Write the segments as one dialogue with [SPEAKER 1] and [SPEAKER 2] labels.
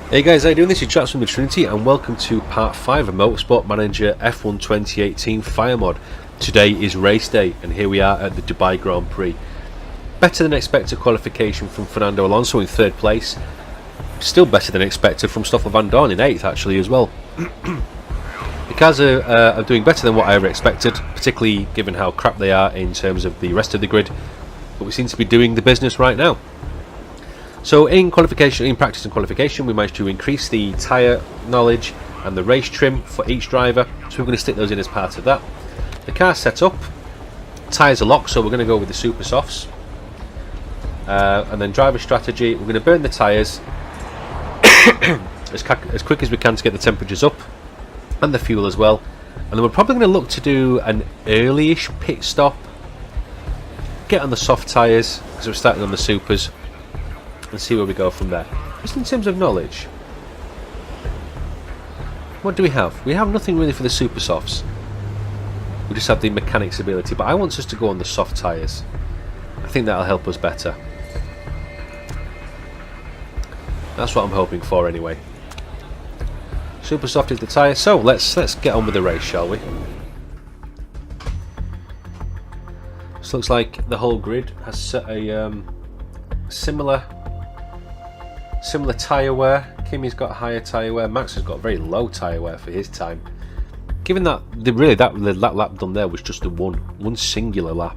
[SPEAKER 1] Hey guys, how you doing? This is Chaps from the Trinity and welcome to part 5 of Motorsport Manager F1 2018 Fire Mod. Today is race day and here we are at the Dubai Grand Prix. Better than expected qualification from Fernando Alonso in 3rd place. Still better than expected from Stoffel Van Dorn in 8th actually as well. The cars are doing better than what I ever expected, particularly given how crap they are in terms of the rest of the grid. But we seem to be doing the business right now. So in practice and qualification, we managed to increase the tyre knowledge and the race trim for each driver. So we're going to stick those in as part of that. The car's set up, tyres are locked, so we're going to go with the super softs. And then driver strategy, we're going to burn the tyres as quick as we can to get the temperatures up and the fuel as well. And then we're probably going to look to do an early-ish pit stop, get on the soft tyres because we're starting on the supers, and see where we go from there. Just in terms of knowledge, what do we have? We have nothing really for the super softs. We just have the mechanics ability, but I want us to go on the soft tyres. I think that'll help us better. That's what I'm hoping for anyway. Super soft is the tyre, so let's get on with the race, shall we? This looks like the whole grid has set a similar tyre wear. Kimi's got higher tyre wear. Max has got very low tyre wear for his time. Given that that lap done there was just a one singular lap.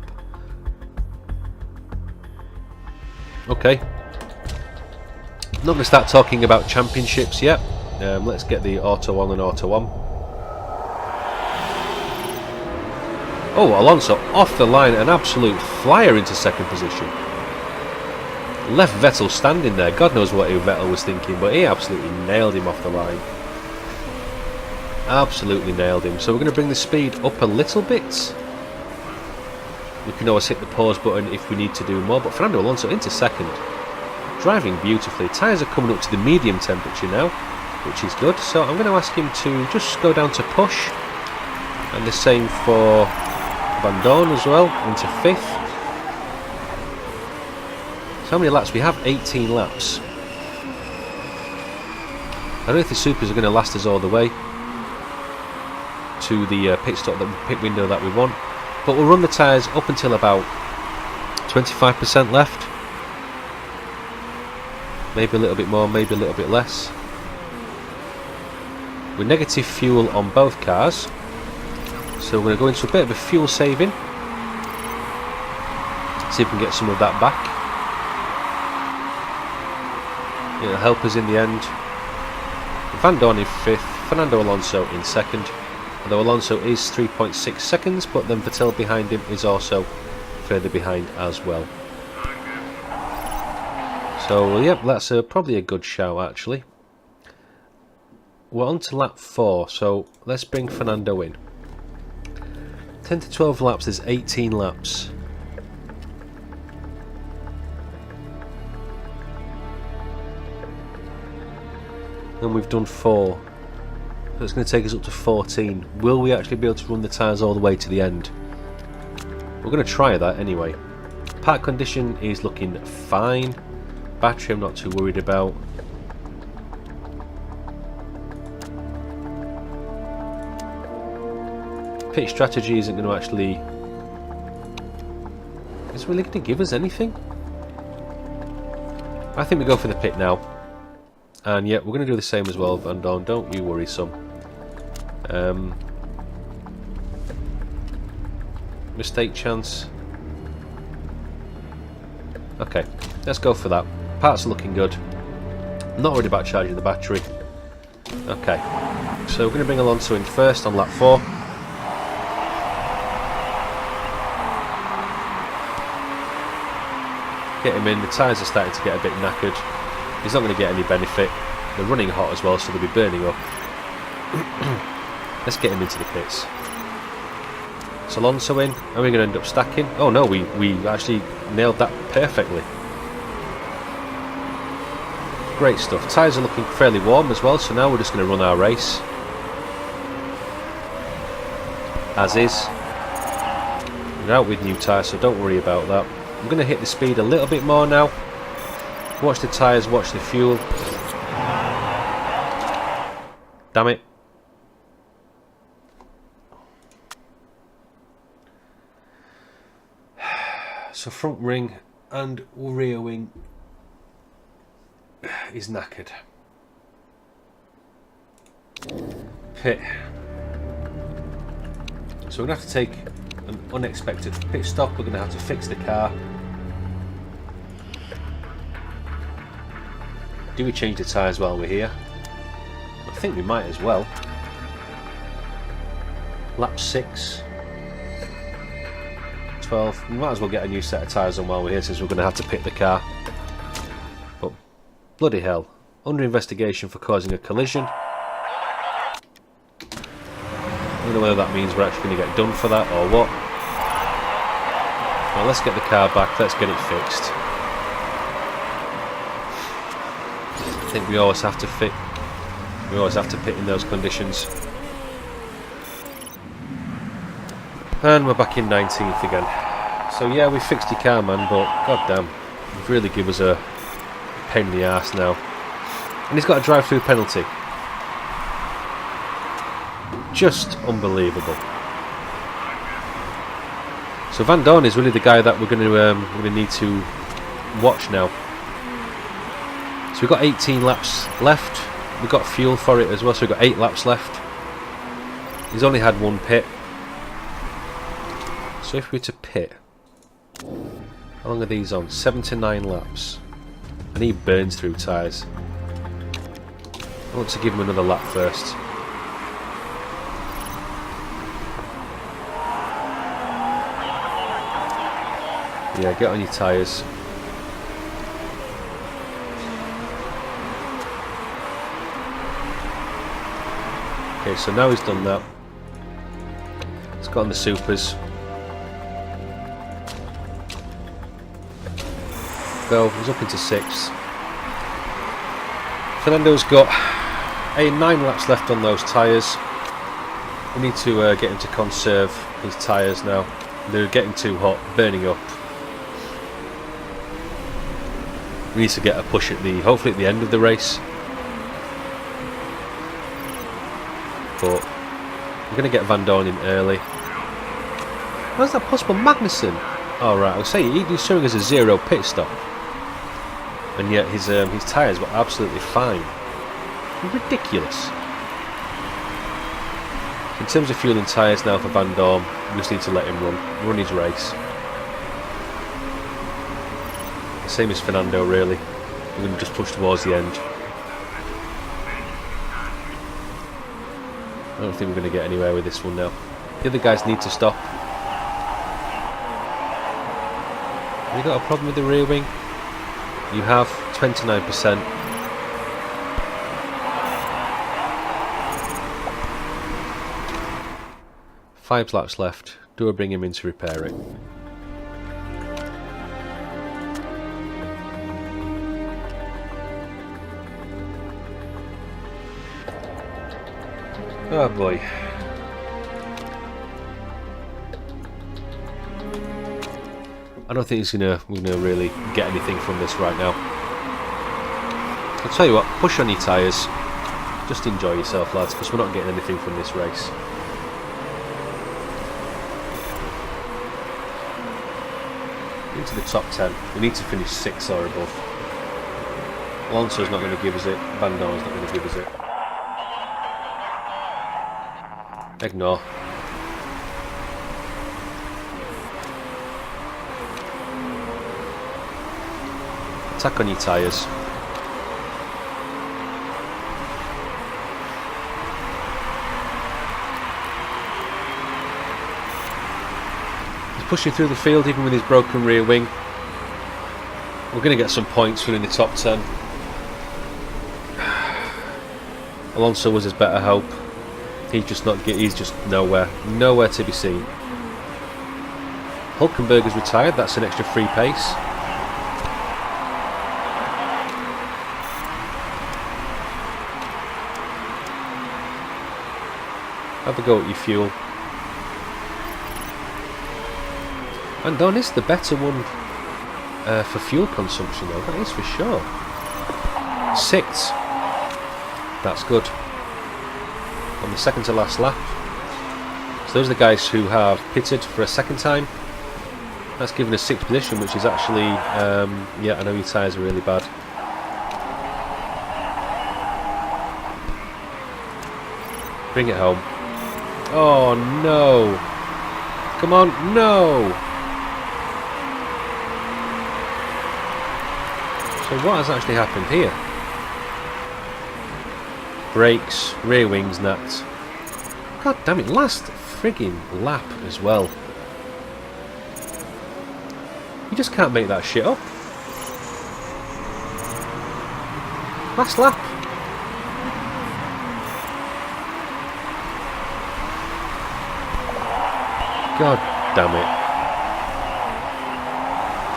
[SPEAKER 1] Okay. Not going to start talking about championships yet. Let's get the auto on and auto on. Oh, Alonso off the line, an absolute flyer into 2nd position. Left Vettel standing there. God knows what Vettel was thinking, but he absolutely nailed him off the line. Absolutely nailed him. So we're going to bring the speed up a little bit. We can always hit the pause button if we need to do more, but Fernando Alonso into 2nd. Driving beautifully. Tyres are coming up to the medium temperature now, which is good. So I'm going to ask him to just go down to push. And the same for Van Dorn as well, into 5th. So how many laps? We have 18 laps. I don't know if the supers are going to last us all the way to the pit window that we want, but we'll run the tyres up until about 25% left. Maybe a little bit more, maybe a little bit less. We're negative fuel on both cars, so we're going to go into a bit of a fuel saving. See if we can get some of that back. It'll help us in the end. Van Dorn in 5th, Fernando Alonso in 2nd. Although Alonso is 3.6 seconds, but then Vettel behind him is also further behind as well. So, yep, that's probably a good show actually. We're on to lap 4, so let's bring Fernando in. 10 to 12 laps, there's 18 laps. And we've done 4, so it's going to take us up to 14. Will we actually be able to run the tyres all the way to the end? We're going to try that anyway. Park condition is looking fine. Battery I'm not too worried about. Pit strategy isn't going to actually... Is it really going to give us anything? I think we go for the pit now. And yeah, we're going to do the same as well, Van Dorn, don't you worry, son. Mistake chance. Okay, let's go for that. Parts are looking good. Not worried about charging the battery. Okay, so we're going to bring Alonso in first on lap 4. Get him in, the tyres are starting to get a bit knackered. He's not going to get any benefit. They're running hot as well, so they'll be burning up. Let's get him into the pits. So Alonso in. Are we going to end up stacking? Oh no, we actually nailed that perfectly. Great stuff. Tyres are looking fairly warm as well, so now we're just going to run our race. As is. We're out with new tyres, so don't worry about that. I'm going to hit the speed a little bit more now. Watch the tyres, watch the fuel. Damn it. So front ring and rear wing is knackered. Pit. So we're going to have to take an unexpected pit stop. We're going to have to fix the car. Do we change the tyres while we're here? I think we might as well. Lap 6. 12. We might as well get a new set of tyres on while we're here, since we're going to have to pit the car. But bloody hell. Under investigation for causing a collision. I don't know whether that means we're actually going to get done for that or what. Well, let's get the car back, let's get it fixed. I think we always have to fit. We always have to pit in those conditions. And we're back in 19th again. So yeah, we fixed your car, man, but goddamn, you've really given us a pain in the arse now. And he's got a drive-through penalty. Just unbelievable. So Van Dorn is really the guy that we're going to need to watch now. So we've got 18 laps left. We've got fuel for it as well, so we've got 8 laps left. He's only had 1 pit. So if we were to pit, how long are these on? 7 to 9 laps. And he burns through tyres. I want to give him another lap first. Yeah, get on your tyres. Okay, so now he's done that. He's got on the supers. Go, he's up into 6th. Fernando's got 9 laps left on those tyres. We need to get him to conserve his tyres now. They're getting too hot, burning up. We need to get a push at hopefully at the end of the race. But I'm going to get Van Dorn in early. How's that possible? Magnussen! Alright, I'll say he's showing us a 0 pit stop. And yet his tyres were absolutely fine. Ridiculous. In terms of fuel and tyres now for Van Dorn, we just need to let him run his race. Same as Fernando, really. We're going to just push towards the end. I don't think we're going to get anywhere with this one now. The other guys need to stop. Have you got a problem with the rear wing? You have 29%. Five laps left. Do I bring him in to repair it? Oh boy. I don't think he's gonna really get anything from this right now. I'll tell you what, push on your tyres. Just enjoy yourself, lads, because we're not getting anything from this race. Into the top 10. We need to finish 6th or above. Alonso's not going to give us it. Van Dorn's not going to give us it. Ignore. Attack on your tyres. He's pushing through the field even with his broken rear wing. We're going to get some points winning the top 10. Alonso was his better hope. He's just nowhere to be seen. Hulkenberg is retired, that's an extra free pace. Have a go at your fuel. Van Dorn is the better one for fuel consumption though, that is for sure. 6th. That's good. on the second to last lap. So those are the guys who have pitted for a second time. That's given us 6th position, which is actually, yeah, I know your tyres are really bad. Bring it home. Oh no! Come on, no! So what has actually happened here? Brakes, rear wings napped. God damn it, last frigging lap as well. You just can't make that shit up. Last lap. God damn it.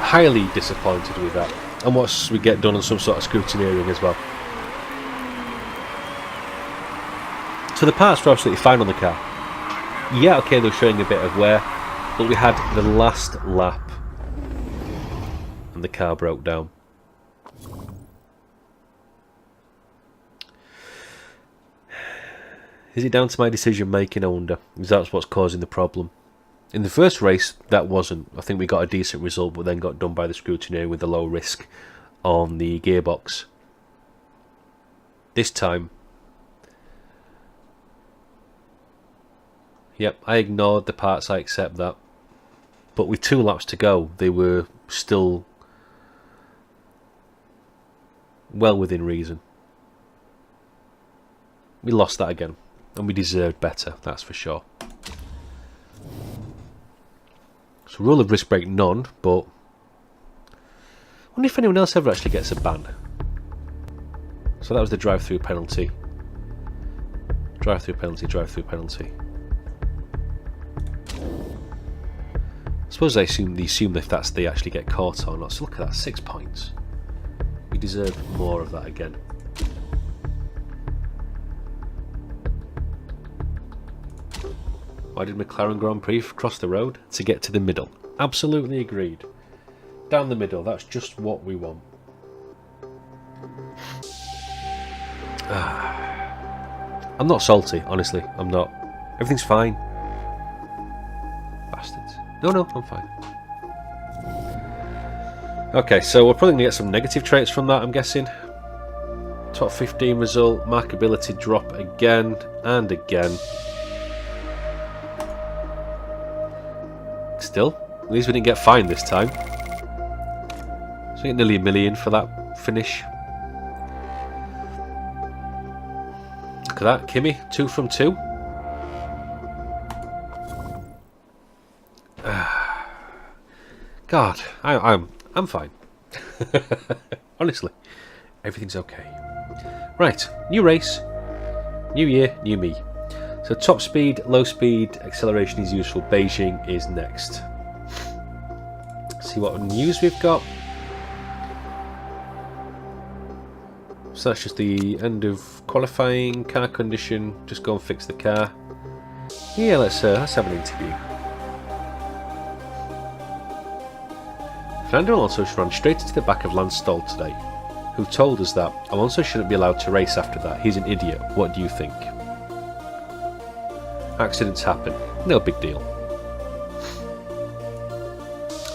[SPEAKER 1] Highly disappointed with that. And what we get done on some sort of scrutineering as well. So the parts were absolutely fine on the car. Yeah, okay, they were showing a bit of wear, but we had the last lap and the car broke down. Is it down to my decision making, I wonder? Because that's what's causing the problem. In the first race, that wasn't. I think we got a decent result, but then got done by the scrutineer with the low risk on the gearbox. This time, yep, I ignored the parts, I accept that. But with 2 laps to go, they were still well within reason. We lost that again, and we deserved better, that's for sure. So rule of risk break none, but I wonder if anyone else ever actually gets a ban. So that was the drive-through penalty. Drive-through penalty, drive-through penalty. I suppose they assume if that's they actually get caught or not. So look at that, 6 points. We deserve more of that again. Why did McLaren Grand Prix cross the road? To get to the middle. Absolutely agreed. Down the middle, that's just what we want. I'm not salty, honestly. I'm not. Everything's fine. Bastards. No, I'm fine. Okay, so we're probably going to get some negative traits from that, I'm guessing. Top 15 result, markability drop again and again. Still, at least we didn't get fined this time. So we get nearly $1 million for that finish. Look at that, Kimi, 2 from 2. God, I'm fine. Honestly, everything's okay. Right, new race, new year, new me. So top speed, low speed, acceleration is useful. Beijing is next. See what news we've got. So that's just the end of qualifying, car condition. Just go and fix the car. Yeah, let's have an interview. Fernando Alonso ran straight into the back of Lance Stroll today, who told us that Alonso shouldn't be allowed to race after that. He's an idiot. What do you think? Accidents happen. No big deal.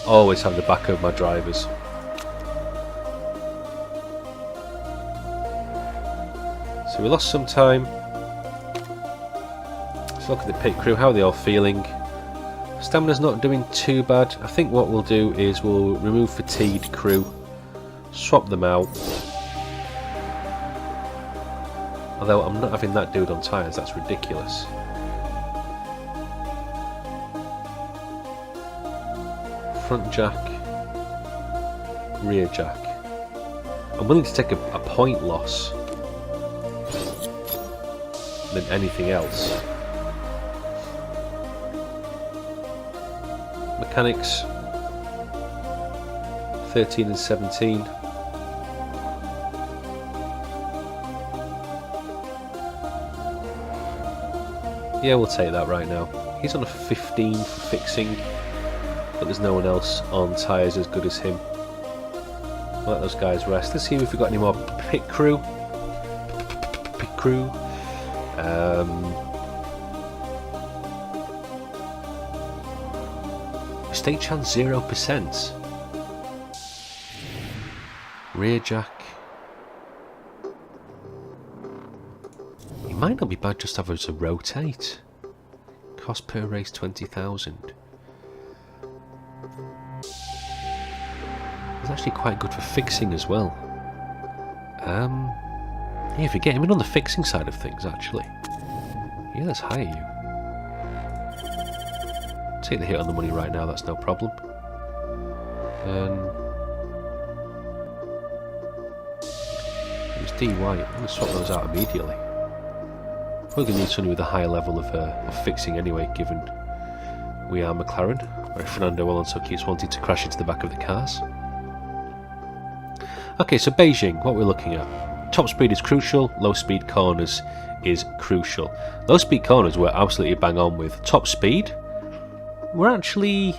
[SPEAKER 1] Always have the back of my drivers. So we lost some time. Let's look at the pit crew. How are they all feeling? Stamina's not doing too bad. I think what we'll do is we'll remove fatigued crew, swap them out. Although I'm not having that dude on tyres, that's ridiculous. Front jack, rear jack. I'm willing to take a point loss than anything else. Mechanics 13 and 17. Yeah, we'll take that right now. He's on a 15 for fixing, but there's no one else on tyres as good as him. We'll let those guys rest. Let's see if we've got any more pit crew. Mistake chance 0%. Rear jack. It might not be bad just to have us a rotate. Cost per race 20,000. It's actually quite good for fixing as well. Yeah, if you get him in on the fixing side of things, actually. Yeah, let's hire you. Take the hit on the money right now, that's no problem. It was D white. I'm going to swap those out immediately. We're going to need somebody with a higher level of fixing anyway, given we are McLaren, where Fernando Alonso keeps wanting to crash into the back of the cars. Okay, so Beijing, what we're looking at. Top speed is crucial, low speed corners is crucial. Low speed corners we're absolutely bang on with. Top speed, we're actually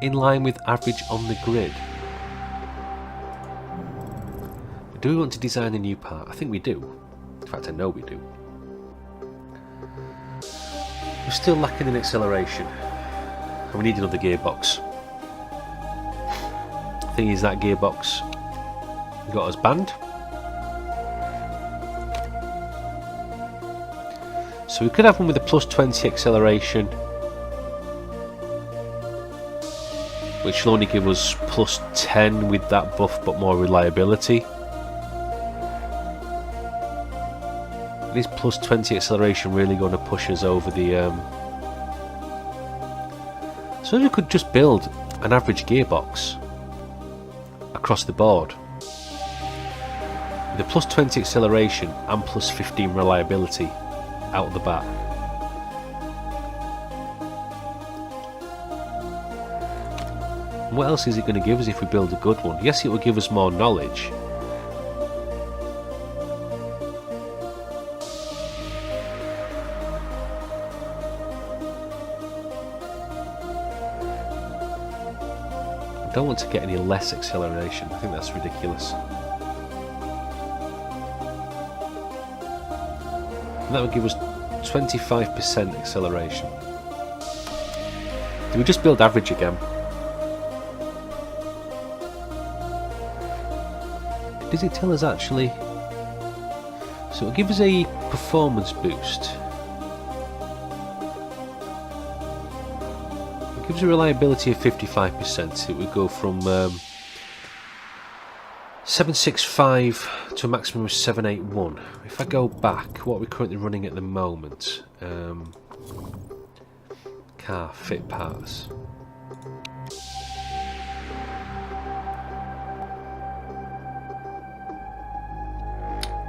[SPEAKER 1] in line with average on the grid. Do we want to design a new part? I think we do. In fact, I know we do. We're still lacking in acceleration. And we need another gearbox. The thing is, that gearbox got us banned. So we could have one with a plus 20 acceleration, which will only give us plus 10 with that buff, but more reliability. Is plus 20 acceleration really going to push us over the... So we could just build an average gearbox across the board with a plus 20 acceleration and plus 15 reliability out the bat. What else is it going to give us if we build a good one? Yes, it will give us more knowledge. I don't want to get any less acceleration. I think that's ridiculous. And that would give us 25% acceleration. Do we just build average again? Does it tell us actually? So it'll give us a performance boost. It gives a reliability of 55%. It would go from 765 to a maximum of 781. If I go back, what we're currently running at the moment, car fit parts.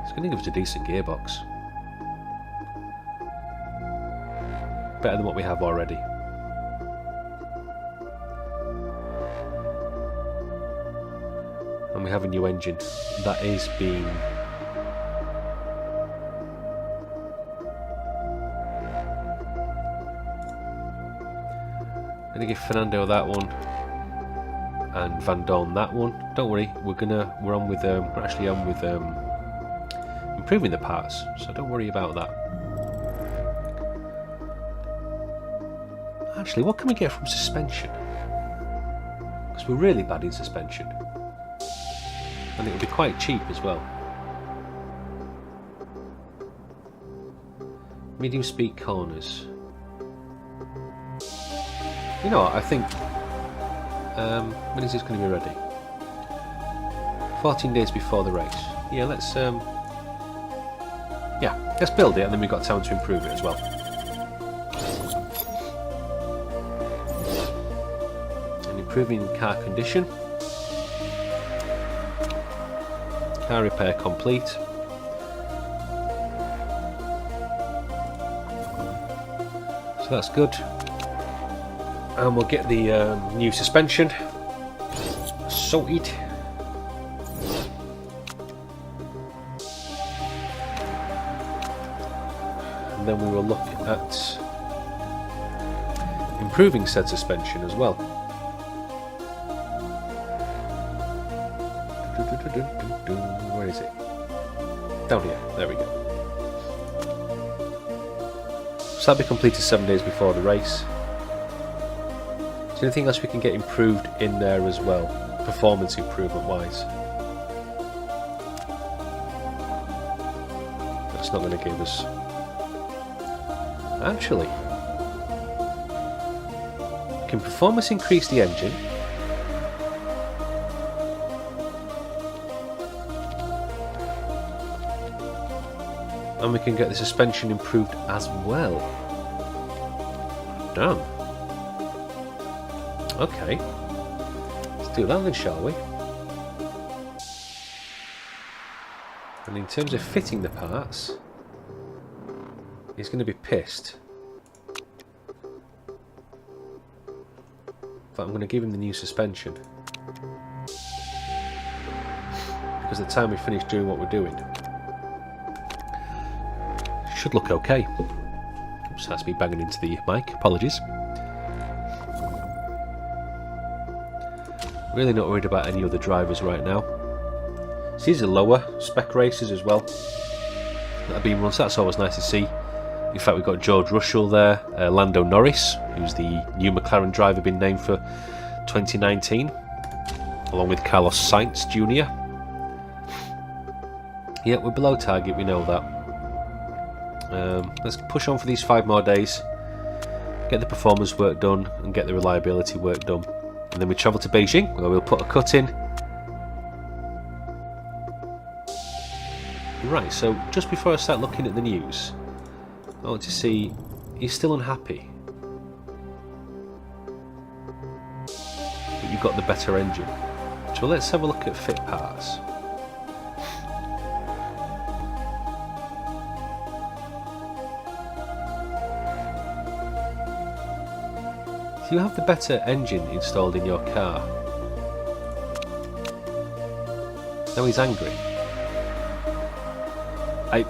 [SPEAKER 1] It's going to give us a decent gearbox. Better than what we have already. And we have a new engine that is being I'm gonna give Fernando that one and Van Dorn that one. Don't worry, we're actually on with improving the parts, so don't worry about that. Actually, what can we get from suspension? Because we're really bad in suspension. And it will be quite cheap as well. Medium speed corners. You know what, I think... when is this going to be ready? 14 days before the race. Yeah, let's build it and then we've got time to improve it as well. And improving car condition. Car repair complete. So that's good. And we'll get the new suspension sorted. And then we will look at improving said suspension as well. Where is it? Down here, there we go. So that'll be completed 7 days before the race. Is there anything else we can get improved in there as well, performance improvement wise? That's not going to give us... Actually, can performance increase the engine? And we can get the suspension improved as well. Damn. Okay. Let's do that then, shall we? And in terms of fitting the parts, he's going to be pissed. But I'm going to give him the new suspension. Because at the time we finish doing what we're doing, should look okay. Oops, that's me banging into the mic, apologies. Really not worried about any other drivers right now. So these are lower spec races as well that have been run, so that's always nice to see. In fact, we've got George Russell there, Lando Norris, who's the new McLaren driver, been named for 2019, along with Carlos Sainz Jr. Yeah, we're below target, we know that. Let's push on for these 5 more days, get the performance work done and get the reliability work done, and then we travel to Beijing where we'll put a cut in. Right, so just before I start looking at the news, I want to see, he's still unhappy but you've got the better engine. So let's have a look at fit parts. Do you have the better engine installed in your car? Now he's angry. I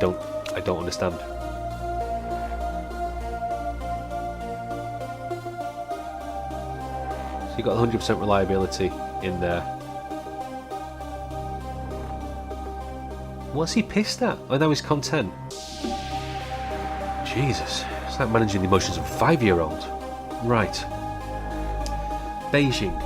[SPEAKER 1] don't understand. So you got 100% reliability in there. What's he pissed at? Oh, now he's content. Jesus, it's like managing the emotions of a 5-year-old. Right. Beijing.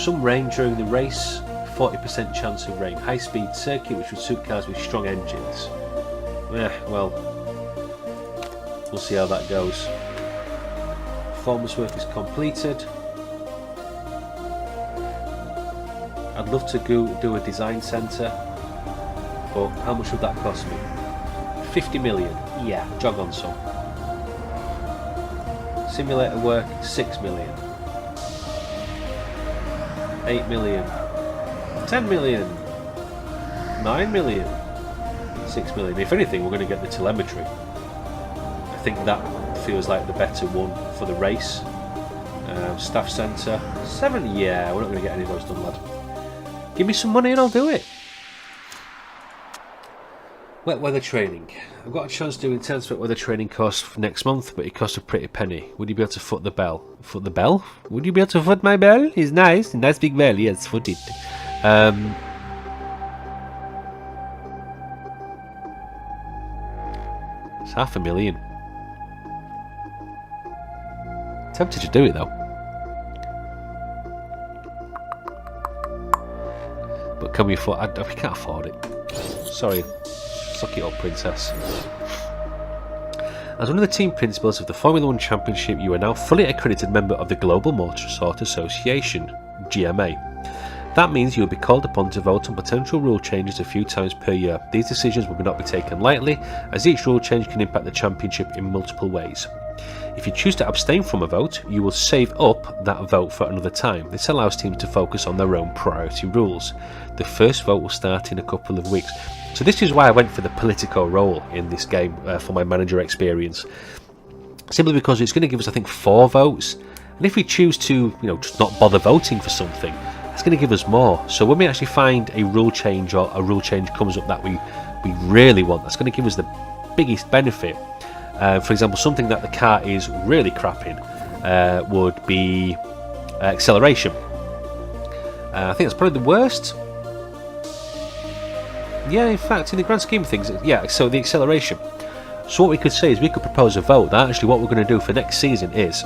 [SPEAKER 1] Some rain during the race, 40% chance of rain. High speed circuit which would suit cars with strong engines. Well, we'll see how that goes. Performance work is completed. I'd love to go do a design centre, but how much would that cost me? 50 million? Yeah, jog on some. Simulator work, 6 million. 8 million. 10 million. 9 million. 6 million. If anything, we're going to get the telemetry. I think that feels like the better one for the race. Staff centre, 7. Yeah, we're not going to get any of those done, lad. Give me some money and I'll do it. Wet weather training. I've got a chance to do intense wet weather training course for next month, but it costs a pretty penny. Would you be able to foot the bell? Foot the bell? Would you be able to foot my bell? It's nice. Nice big bell. Yes, foot it. It's 500,000. Tempted to do it though. But can we afford? We can't afford it. Sorry. Suck it up, princess. As one of the team principals of the Formula 1 Championship, you are now fully accredited member of the Global Motorsport Association, GMA. That means you will be called upon to vote on potential rule changes a few times per year. These decisions will not be taken lightly, as each rule change can impact the championship in multiple ways. If you choose to abstain from a vote, you will save up that vote for another time. This allows teams to focus on their own priority rules. The first vote will start in a couple of weeks. So this is why I went for the political role in this game for my manager experience. Simply because it's going to give us, I think, 4 votes. And if we choose to, just not bother voting for something, that's going to give us more. So when we actually find a rule change or a rule change comes up that we really want, that's going to give us the biggest benefit. For example, something that the car is really crap in would be acceleration. I think that's probably the worst. Yeah, in fact, in the grand scheme of things, yeah, so the acceleration. So what we could say is we could propose a vote that actually what we're going to do for next season is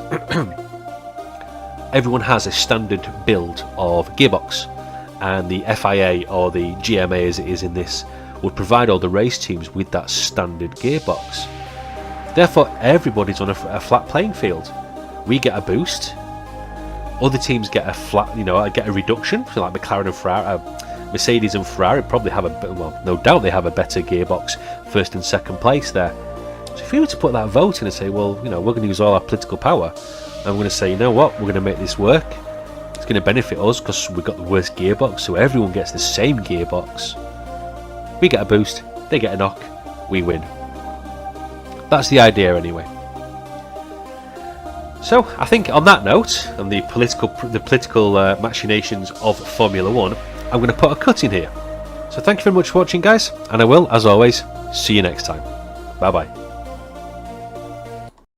[SPEAKER 1] everyone has a standard build of gearbox, and the FIA or the GMA as it is in this would provide all the race teams with that standard gearbox. Therefore everybody's on a flat playing field. We get a boost, other teams get a flat, get a reduction. So like McLaren and Ferrari, Mercedes and Ferrari probably have no doubt they have a better gearbox, first and second place there. So if we were to put that vote in and say, well, we're going to use all our political power, and we're going to say, you know what, we're going to make this work. It's going to benefit us because we've got the worst gearbox, so everyone gets the same gearbox. We get a boost, they get a knock, we win. That's the idea anyway. So I think on that note, and the political machinations of Formula 1, I'm going to put a cut in here. So thank you very much for watching, guys, and I will, as always, see you next time. Bye bye.